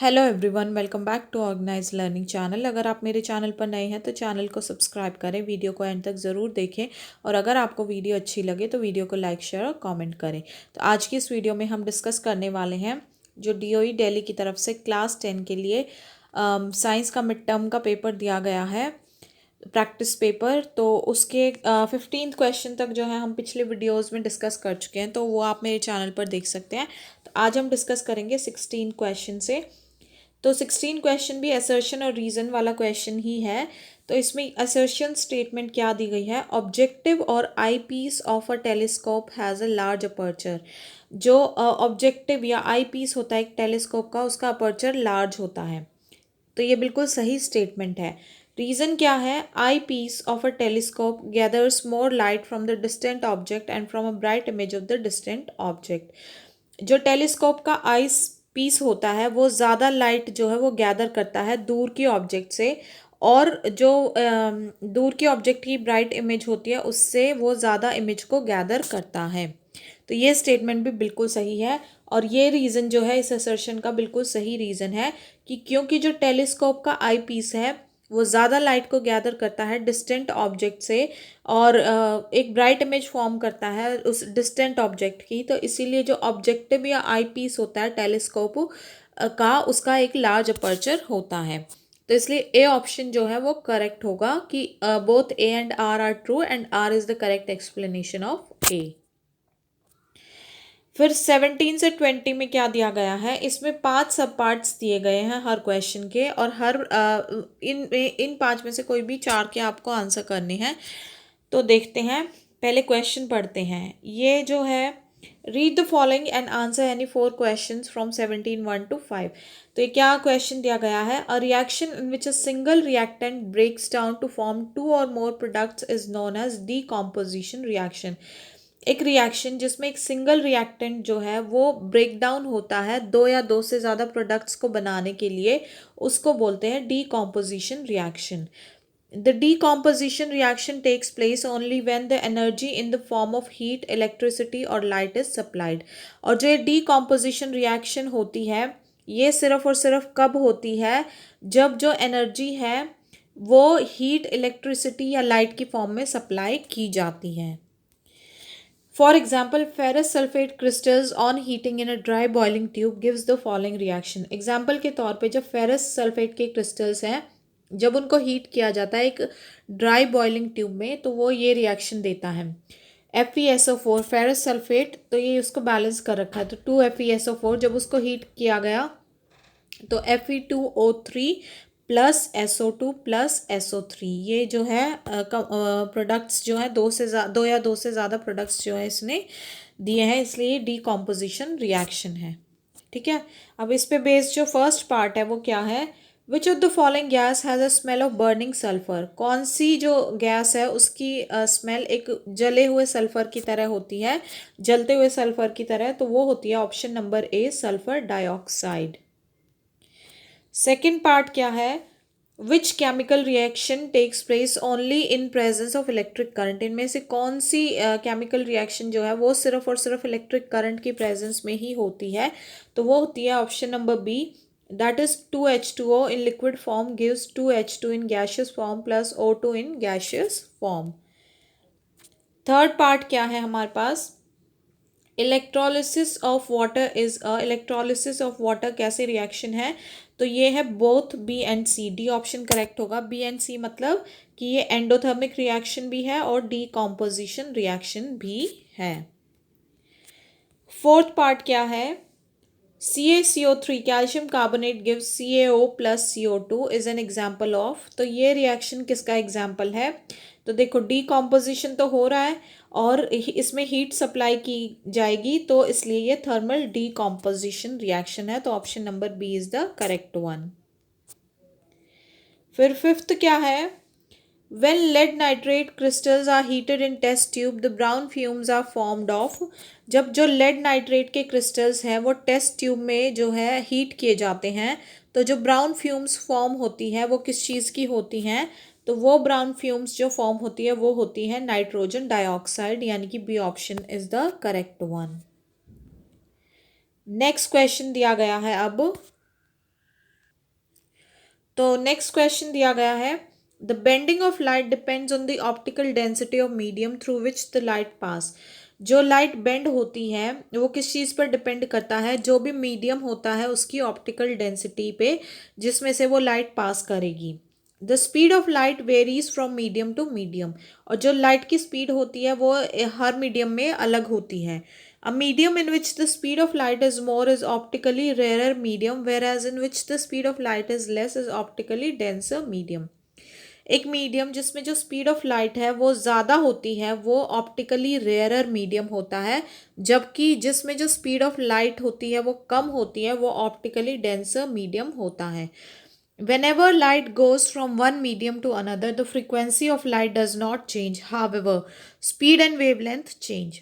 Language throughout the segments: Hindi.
Hello everyone, welcome back to organize learning channel. अगर आप मेरे चैनल पर नए हैं तो चैनल को सब्सक्राइब करें, वीडियो को एंड तक ज़रूर देखें और अगर आपको वीडियो अच्छी लगे तो वीडियो को लाइक शेयर और कमेंट करें। तो आज की इस वीडियो में हम डिस्कस करने वाले हैं जो डीओई दिल्ली की तरफ से क्लास 10 के लिए साइंस का मिड टर्म का पेपर दिया गया है, प्रैक्टिस पेपर। तो उसके 15th क्वेश्चन तक जो है हम पिछले वीडियोस में डिस्कस कर चुके हैं, तो वो आप मेरे चैनल पर देख सकते हैं। तो आज हम डिस्कस करेंगे 16 क्वेश्चन से। तो 16 क्वेश्चन भी असर्शन और रीज़न वाला क्वेश्चन ही है। तो इसमें असर्शन स्टेटमेंट क्या दी गई है, ऑब्जेक्टिव और eyepiece of a telescope has a large aperture. जो ऑब्जेक्टिव या आई पीस होता है एक टेलीस्कोप का, उसका अपर्चर लार्ज होता है। तो ये बिल्कुल सही स्टेटमेंट है। रीज़न क्या है, eyepiece of a telescope gathers more light from the distant object and from a bright image of the distant object. जो टेलीस्कोप का आई पीस होता है वो ज़्यादा लाइट जो है वो गैदर करता है दूर की ऑब्जेक्ट से, और जो दूर की ऑब्जेक्ट की ब्राइट इमेज होती है उससे वो ज़्यादा इमेज को गैदर करता है। तो ये स्टेटमेंट भी बिल्कुल सही है और ये रीज़न जो है इस असर्शन का बिल्कुल सही रीज़न है कि क्योंकि जो टेलीस्कोप का आई पीस है वो ज़्यादा लाइट को गैदर करता है डिस्टेंट ऑब्जेक्ट से और एक ब्राइट इमेज फॉर्म करता है उस डिस्टेंट ऑब्जेक्ट की। तो इसीलिए जो ऑब्जेक्टिव या आई पीस होता है टेलीस्कोप का, उसका एक लार्ज अपर्चर होता है। तो इसलिए ए ऑप्शन जो है वो करेक्ट होगा कि both A and R true and R is the correct explanation of A. फिर 17 से 20 में क्या दिया गया है, इसमें 5 सब पार्ट्स दिए गए हैं हर क्वेश्चन के, और हर इन 5 में से कोई भी 4 के आपको आंसर करने हैं। तो देखते हैं, पहले क्वेश्चन पढ़ते हैं। ये जो है, read the following and answer any 4 questions from 17 1 to 5। तो ये क्या क्वेश्चन दिया गया है, a reaction in which a single reactant breaks down to form 2 और more products is known as decomposition reaction. एक रिएक्शन जिसमें एक सिंगल रिएक्टेंट जो है वो ब्रेक डाउन होता है 2 या 2 से ज़्यादा प्रोडक्ट्स को बनाने के लिए, उसको बोलते हैं decomposition reaction. The decomposition reaction takes place only when the energy in the form of heat, electricity और light is supplied। और जो ये decomposition reaction होती है ये सिर्फ और सिर्फ कब होती है, जब जो एनर्जी है वो हीट, इलेक्ट्रिसिटी या लाइट की फॉर्म में सप्लाई की जाती है। For example, ferrous sulfate crystals on heating in a dry boiling tube gives the following reaction। Example के तौर पे जब ferrous sulfate के crystals हैं, जब उनको हीट किया जाता है एक ड्राई बॉइलिंग ट्यूब में, तो वो ये रिएक्शन देता है। FeSO4 फेरस सल्फेट, तो ये उसको बैलेंस कर रखा है, तो 2FeSO4 जब उसको हीट किया गया तो Fe2O3 plus SO2 plus SO3, ये जो है प्रोडक्ट्स जो है दो या दो से ज़्यादा प्रोडक्ट्स जो है इसने दिए हैं, इसलिए डीकॉम्पोजिशन रिएक्शन है। ठीक है, अब इस पे बेस्ड जो फर्स्ट पार्ट है वो क्या है, which of the following gas has a smell of burning sulphur. कौन सी जो गैस है उसकी स्मेल एक जले हुए सल्फर की तरह होती है, जलते हुए सल्फर की तरह, तो वो होती है option number A, sulphur dioxide. Second part क्या है, which chemical reaction takes place only in presence of electric current. इनमें से कौन सी केमिकल रिएक्शन जो है वो सिर्फ और सिर्फ इलेक्ट्रिक करंट की प्रेजेंस में ही होती है, तो वो होती है option number B, that is 2H2O in liquid form gives 2H2 in gaseous form plus O2 in gaseous form. Third part क्या है हमारे पास, electrolysis of water is a, electrolysis of water कैसे रिएक्शन है, तो ये है both B and C. D option correct होगा, बी एंड सी मतलब कि ये एंडोथर्मिक रिएक्शन भी है और डीकॉम्पोजिशन रिएक्शन भी है। फोर्थ पार्ट क्या है, CaCO3 calcium carbonate gives CaO plus CO2 is an example of. तो ये रिएक्शन किसका एग्जाम्पल है, तो देखो डीकॉम्पोजिशन तो हो रहा है और इसमें हीट सप्लाई की जाएगी, तो इसलिए ये थर्मल डीकॉम्पोजिशन रिएक्शन है, तो option number B is the correct one. फिर फिफ्थ क्या है, when lead nitrate crystals are heated in test tube the brown fumes are formed of। जब जो lead nitrate के crystals हैं वो टेस्ट ट्यूब में जो है हीट किए जाते हैं, तो जो ब्राउन फ्यूम्स फॉर्म होती है वो किस चीज़ की होती हैं, तो वो ब्राउन फ्यूम्स जो फॉर्म होती है वो होती है नाइट्रोजन डाइऑक्साइड, यानी कि B option is the correct one. Next question दिया गया है अब, तो नेक्स्ट क्वेश्चन दिया गया है, the bending of light depends on the optical density of medium through which the light pass. जो लाइट बेंड होती है वो किस चीज़ पर डिपेंड करता है, जो भी मीडियम होता है उसकी ऑप्टिकल डेंसिटी पे जिसमें से वो लाइट पास करेगी। The speed of light varies from medium to medium, और जो लाइट की स्पीड होती है वो हर मीडियम में अलग होती है। A medium in which the speed of light is more is optically rarer medium, whereas in which the speed of light is less is optically denser medium. एक मीडियम जिसमें जो स्पीड ऑफ लाइट है वो ज़्यादा होती है वो ऑप्टिकली रेयरर मीडियम होता है, जबकि जिसमें जो स्पीड ऑफ लाइट होती है वो कम होती है वो ऑप्टिकली डेंसर मीडियम होता है। Whenever light goes from one medium to another, the frequency of light does not change. However, speed and wavelength change.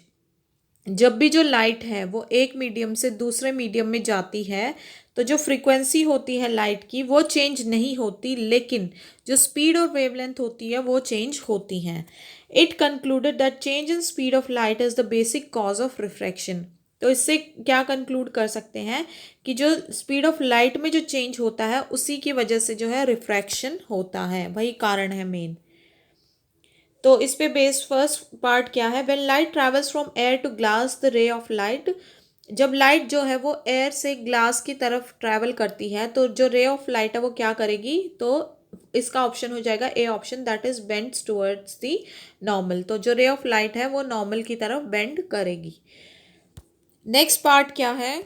जब भी जो लाइट है वो एक मीडियम से दूसरे मीडियम में जाती है तो जो फ्रीक्वेंसी होती है लाइट की वो चेंज नहीं होती, लेकिन जो स्पीड और वेवलेंथ होती है वो चेंज होती हैं। It concluded that change in speed of light is the basic cause of refraction. तो इससे क्या कंक्लूड कर सकते हैं कि जो स्पीड ऑफ लाइट में जो चेंज होता है उसी की वजह से जो है रिफ्रैक्शन होता है, वही कारण है मेन। तो इस पे बेस्ड फर्स्ट पार्ट क्या है, when light travels from air to glass the ray of light. जब लाइट जो है वो एयर से ग्लास की तरफ ट्रैवल करती है तो जो रे ऑफ लाइट है वो क्या करेगी, तो इसका ऑप्शन हो जाएगा A option, that is bends towards the normal. तो जो रे ऑफ लाइट है वो नॉर्मल की तरफ बेंड करेगी। नेक्स्ट पार्ट क्या है,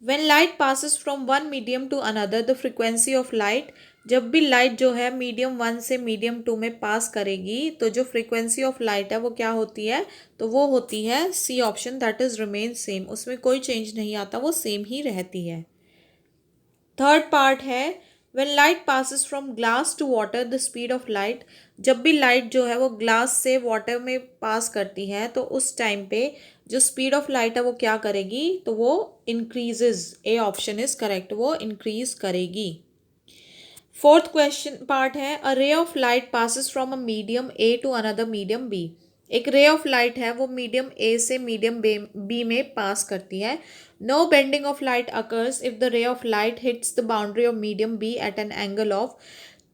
When light passes from one medium to another, the frequency of light, जब भी लाइट जो है मीडियम वन से मीडियम टू में पास करेगी तो जो फ्रीक्वेंसी ऑफ लाइट है वो क्या होती है, तो वो होती है C option, that is remain same. उसमें कोई चेंज नहीं आता, वो सेम ही रहती है। थर्ड पार्ट है, when light passes from glass to water the speed of light. जब भी लाइट जो है वो ग्लास से वाटर में पास करती है तो उस टाइम पे जो स्पीड ऑफ लाइट है वो क्या करेगी, तो वो increases. A option is correct, वो इंक्रीज करेगी। फोर्थ क्वेश्चन पार्ट है, a ray of light passes from a medium A to another medium B. एक रे ऑफ लाइट है वो मीडियम ए से मीडियम बी में पास करती है। No bending of light occurs if the ray of light hits the boundary of medium be at an angle of.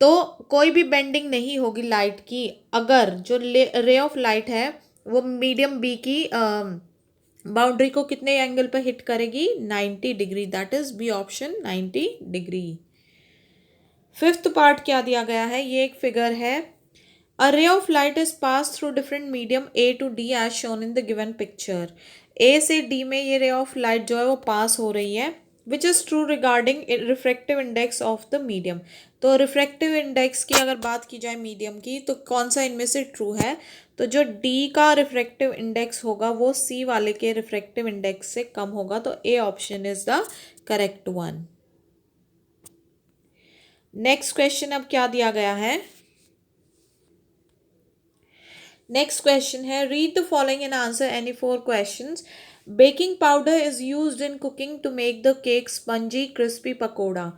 तो कोई भी बेंडिंग नहीं होगी लाइट की अगर जो रे ऑफ लाइट है वो मीडियम बी की बाउंड्री को कितने एंगल पर हिट करेगी, 90 degree, that is B option 90 degree. Fifth part क्या दिया गया है, ये एक फिगर है, a ray of light is pass through different medium A to D as shown in the given picture. A से डी में ये रे ऑफ लाइट जो है वो पास हो रही है, which is true regarding refractive index of the medium. तो रिफ्रैक्टिव इंडेक्स की अगर बात की जाए मीडियम की तो कौन सा इनमें से ट्रू है, तो जो डी का रिफ्रैक्टिव इंडेक्स होगा वो सी वाले के रिफ्रैक्टिव इंडेक्स से कम होगा, तो A option is the correct one. Next question अब क्या दिया गया है, नेक्स्ट क्वेश्चन है, read the following and answer any four questions. Baking powder is used in cooking to make the cake spongy crispy pakora.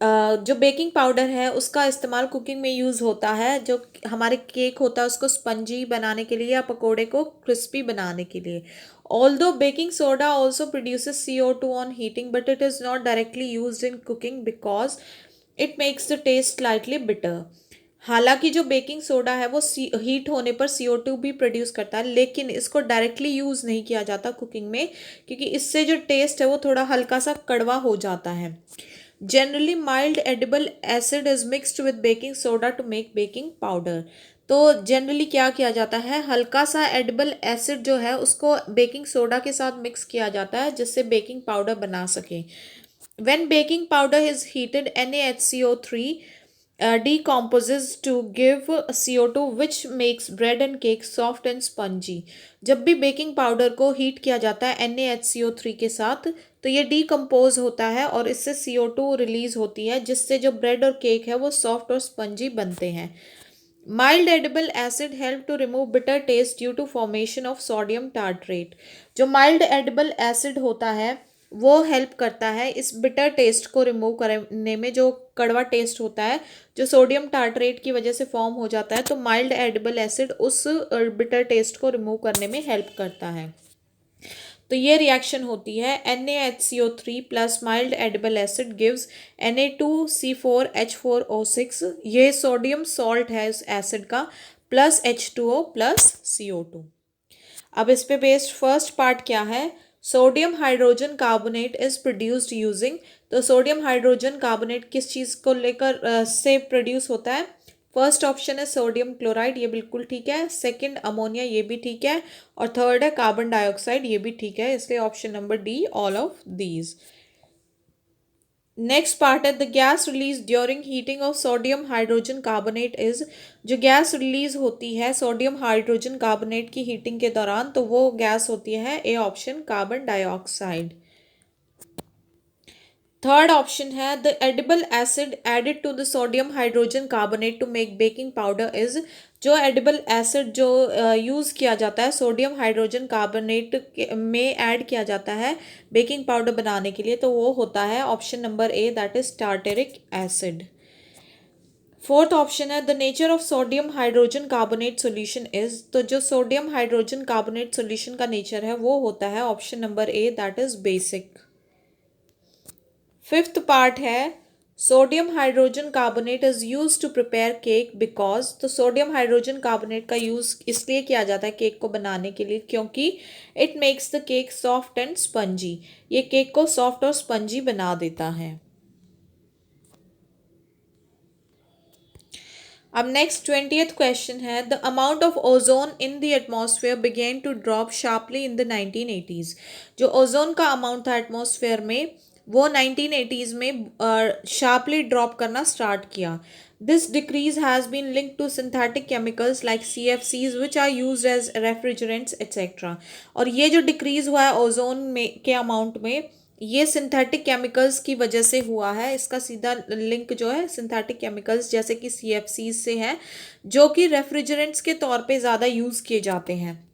जो बेकिंग पाउडर है उसका इस्तेमाल कुकिंग में यूज़ होता है, जो हमारे केक होता है उसको स्पंजी बनाने के लिए या पकोड़े को क्रिस्पी बनाने के लिए। Although baking soda also produces CO2 on heating but it is not directly used in cooking because it makes the taste slightly bitter. हालांकि जो बेकिंग सोडा है वो हीट होने पर CO2 भी प्रोड्यूस करता है, लेकिन इसको डायरेक्टली यूज़ नहीं किया जाता कुकिंग में क्योंकि इससे जो टेस्ट है वो थोड़ा हल्का सा कड़वा हो जाता है। Generally mild edible acid is mixed with baking soda to make baking powder. तो जनरली क्या किया जाता है, हल्का सा एडिबल एसिड जो है उसको बेकिंग सोडा के साथ मिक्स किया जाता है जिससे बेकिंग पाउडर बना सके। When baking powder is heated, NaHCO3 decomposes to give CO2 which makes bread and cake soft and spongy। जब भी बेकिंग पाउडर को हीट किया जाता है NaHCO3 के साथ तो ये डीकम्पोज होता है और इससे CO2 रिलीज होती है जिससे जो ब्रेड और केक है वो सॉफ्ट और स्पंजी बनते हैं। Mild edible acid help to remove bitter taste due to formation of sodium tartrate. जो माइल्ड एडिबल एसिड होता है वो हेल्प करता है इस बिटर टेस्ट को रिमूव करने में, जो कड़वा टेस्ट होता है जो सोडियम टार्ट्रेट की वजह से फॉर्म हो जाता है, तो माइल्ड एडिबल एसिड उस बिटर टेस्ट को रिमूव करने में हेल्प करता है। तो ये रिएक्शन होती है NaHCO3 plus mild edible acid gives Na2C4H4O6। ये सोडियम सॉल्ट है इस एसिड का, प्लस H2O प्लस CO2। अब इस पे बेस्ड फर्स्ट पार्ट क्या है, sodium hydrogen carbonate is produced using. तो सोडियम हाइड्रोजन कार्बोनेट किस चीज़ को लेकर से प्रोड्यूस होता है, फर्स्ट ऑप्शन है सोडियम क्लोराइड, ये बिल्कुल ठीक है। सेकंड अमोनिया, ये भी ठीक है। और थर्ड है कार्बन डाइऑक्साइड, ये भी ठीक है। इसलिए option number D, all of these. Next part है the gas release during heating of sodium hydrogen carbonate is. जो गैस रिलीज होती है सोडियम हाइड्रोजन कार्बोनेट की हीटिंग के दौरान, तो वो गैस होती है A option carbon dioxide. Third option है the edible acid added to the sodium hydrogen carbonate to make baking powder is. जो एडिबल एसिड जो यूज़ किया जाता है सोडियम हाइड्रोजन कार्बोनेट में ऐड किया जाता है बेकिंग पाउडर बनाने के लिए, तो वो होता है option number A, that is tartaric acid. Fourth option है the nature of sodium hydrogen carbonate solution is. तो जो सोडियम हाइड्रोजन कार्बोनेट सॉल्यूशन का नेचर है वो होता है option number A, that is basic. Fifth part है sodium hydrogen carbonate is use to prepare cake because. तो सोडियम हाइड्रोजन कार्बोनेट का यूज़ इसलिए किया जाता है केक को बनाने के लिए क्योंकि it makes the cake soft and spongy. ये केक को सॉफ्ट और स्पंजी बना देता है। अब नेक्स्ट 20th क्वेश्चन है the amount of ozone in the atmosphere begin to drop sharply in the 1980s। जो ओजोन का अमाउंट था एटमॉस्फेयर में वो 1980s में शार्पली ड्रॉप करना स्टार्ट किया। This decrease has been linked to synthetic chemicals like CFCs which are used as refrigerants etcetera. और ये जो डिक्रीज हुआ है ओजोन में के अमाउंट में, ये सिंथेटिक केमिकल्स की वजह से हुआ है। इसका सीधा लिंक जो है सिंथेटिक केमिकल्स जैसे कि CFCs से है, जो कि रेफ्रिजरेंट्स के तौर पे ज़्यादा यूज़ किए जाते हैं।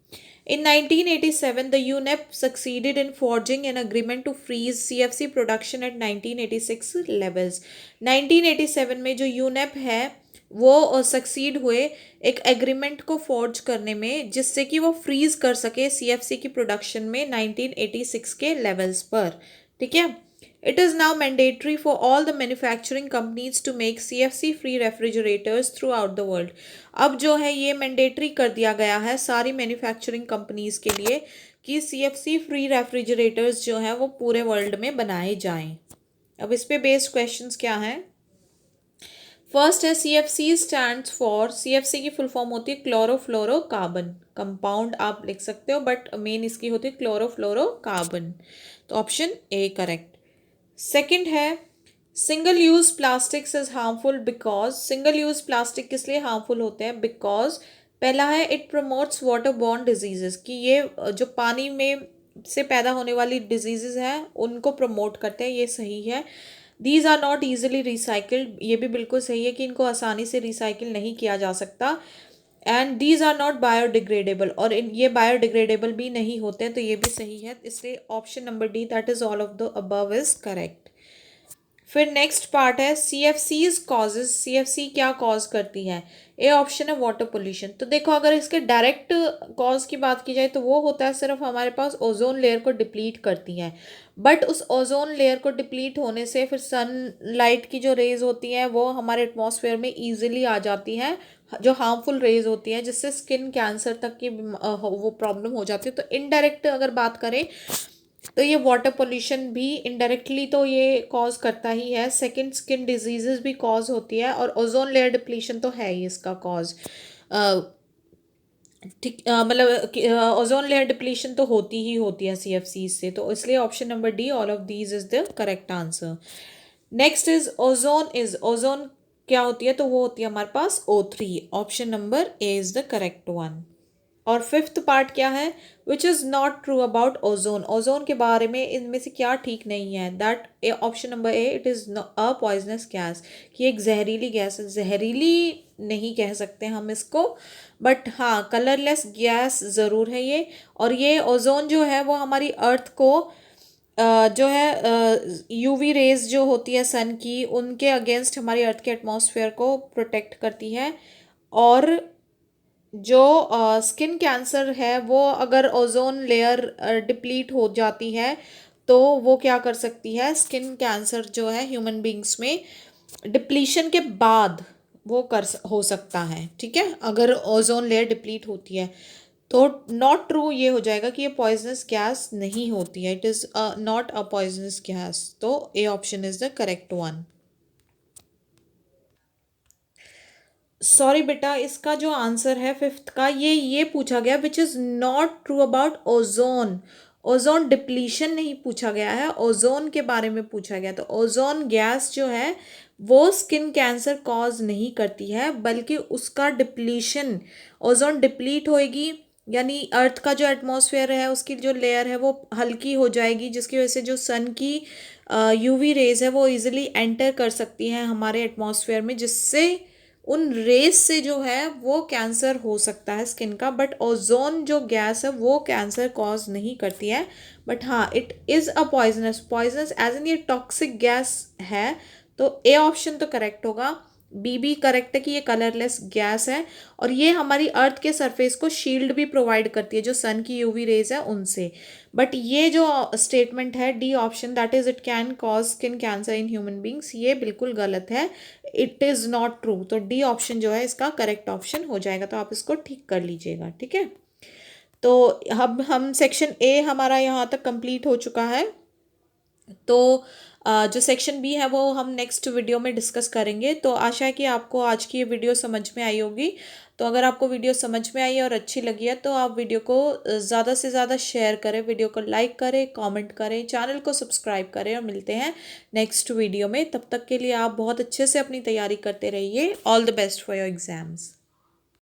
In 1987, the UNEP succeeded in forging an agreement to freeze CFC production at 1986 levels. 1987 में जो UNEP है वो सक्सीड हुए एक एग्रीमेंट को फोर्ज करने में जिससे कि वो फ्रीज कर सके CFC की प्रोडक्शन में 1986 के लेवल्स पर। ठीक है। It is now mandatory for all the manufacturing companies to make CFC free refrigerators throughout the world. अब जो है ये मैंडेटरी कर दिया गया है सारी मैन्युफैक्चरिंग कंपनीज के लिए कि CFC फ्री रेफ्रिजरेटर्स जो हैं वो पूरे वर्ल्ड में बनाए जाएं। अब इस पे बेस्ड क्वेश्चंस क्या हैं। फर्स्ट है CFC स्टैंड्स फॉर, CFC की फुल फॉर्म होती है क्लोरोफ्लोरोकार्बन कंपाउंड, आप लिख सकते हो बट मेन इसकी होती है क्लोरोफ्लोरोकार्बन। तो ऑप्शन ए करेक्ट। सेकंड है single use plastics is harmful because. Single use plastic किस लिए हार्मफुल होते हैं, बिकॉज पहला है it promotes water borne diseases, कि ये जो पानी में से पैदा होने वाली डिजीजेस हैं उनको प्रमोट करते हैं, ये सही है। These are not easily recycled, ये भी बिल्कुल सही है कि इनको आसानी से रिसाइकिल नहीं किया जा सकता। And these are not biodegradable, और ये बायोडिग्रेडेबल भी नहीं होते हैं, तो ये भी सही है। इसलिए option number D, that is all of the above is correct. फिर नेक्स्ट पार्ट है CFCs कॉजेज। CFC क्या कॉज करती है, ए ऑप्शन है वाटर पोल्यूशन। तो देखो अगर इसके डायरेक्ट कॉज की बात की जाए तो वो होता है सिर्फ हमारे पास ओजोन लेयर को डिप्लीट करती है, बट उस ओजोन लेयर को डिप्लीट होने से फिर सनलाइट की जो रेज होती हैं वो हमारे एटमॉस्फेयर में ईजिली आ जाती हैं, जो हार्मफुल रेज होती हैं जिससे स्किन कैंसर तक की वो प्रॉब्लम हो जाती है। तो इनडायरेक्ट अगर बात करें तो ये वाटर पोल्यूशन भी इनडायरेक्टली तो ये कॉज करता ही है। सेकंड स्किन डिजीजेस भी कॉज होती है, और ओजोन लेयर डिप्लीशन तो है ही इसका कॉज। ठीक, मतलब ओजोन लेयर डिप्लीशन तो होती ही होती है CFC से, तो इसलिए option number D, all of these is the correct answer. Next is ozone क्या होती है, तो वो होती है हमारे पास O3। Option number A is the correct one. और फिफ्थ पार्ट क्या है, which is not true about ozone. Ozone के बारे में इनमें से क्या ठीक नहीं है, that option number A, it is a poisonous gas, कि एक जहरीली गैस है। जहरीली नहीं कह सकते हम इसको, बट हाँ कलरलेस गैस ज़रूर है ये। और ये ओजोन जो है वो हमारी अर्थ को जो है UV रेज जो होती है सन की, उनके अगेंस्ट हमारी अर्थ के एटमॉस्फेयर को प्रोटेक्ट करती है। और जो स्किन कैंसर है वो अगर ओजोन लेयर डिप्लीट हो जाती है तो वो क्या कर सकती है, स्किन कैंसर जो है ह्यूमन बींग्स में डिप्लीशन के बाद वो हो सकता है, ठीक है, अगर ओजोन लेयर डिप्लीट होती है तो नॉट ट्रू ये हो जाएगा कि ये पॉइजनस गैस नहीं होती है, it is not a poisonous gas, तो A option is the correct one. Sorry बेटा, इसका जो आंसर है फिफ्थ का, ये पूछा गया which is not true about ozone. Ozone depletion नहीं पूछा गया है, ओजोन के बारे में पूछा गया। तो ओजोन गैस जो है वो स्किन कैंसर कॉज नहीं करती है, बल्कि उसका डिप्लीशन, ओजोन डिप्लीट होएगी यानी अर्थ का जो एटमॉस्फेयर है उसकी जो लेयर है वो हल्की हो जाएगी, जिसकी वजह से जो सन की यूवी रेज है वो इजीली एंटर कर सकती हैं हमारे एटमॉस्फेयर में, जिससे उन रेस से जो है वो कैंसर हो सकता है स्किन का। बट ओजोन जो गैस है वो कैंसर कॉज नहीं करती है, बट हाँ it is a poisonous, poisonous as in ये टॉक्सिक गैस है। तो ए ऑप्शन तो करेक्ट होगा, बी भी करेक्ट है कि ये कलरलेस गैस है और ये हमारी अर्थ के सरफेस को शील्ड भी प्रोवाइड करती है जो सन की यूवी रेज है उनसे। बट ये जो स्टेटमेंट है D option, that is it can cause skin cancer in human beings, ये बिल्कुल गलत है, इट इज़ नॉट ट्रू। तो डी ऑप्शन जो है इसका करेक्ट ऑप्शन हो जाएगा, तो आप इसको ठीक कर लीजिएगा, ठीक है। तो अब हम सेक्शन ए हमारा यहाँ तक कंप्लीट हो चुका है। तो जो सेक्शन बी है वो हम नेक्स्ट वीडियो में डिस्कस करेंगे। तो आशा है कि आपको आज की ये वीडियो समझ में आई होगी। तो अगर आपको वीडियो समझ में आई और अच्छी लगी है तो आप वीडियो को ज़्यादा से ज़्यादा शेयर करें, वीडियो को लाइक करें, कमेंट करें, चैनल को सब्सक्राइब करें और मिलते हैं नेक्स्ट वीडियो में। तब तक के लिए आप बहुत अच्छे से अपनी तैयारी करते रहिए। All the best for your exams.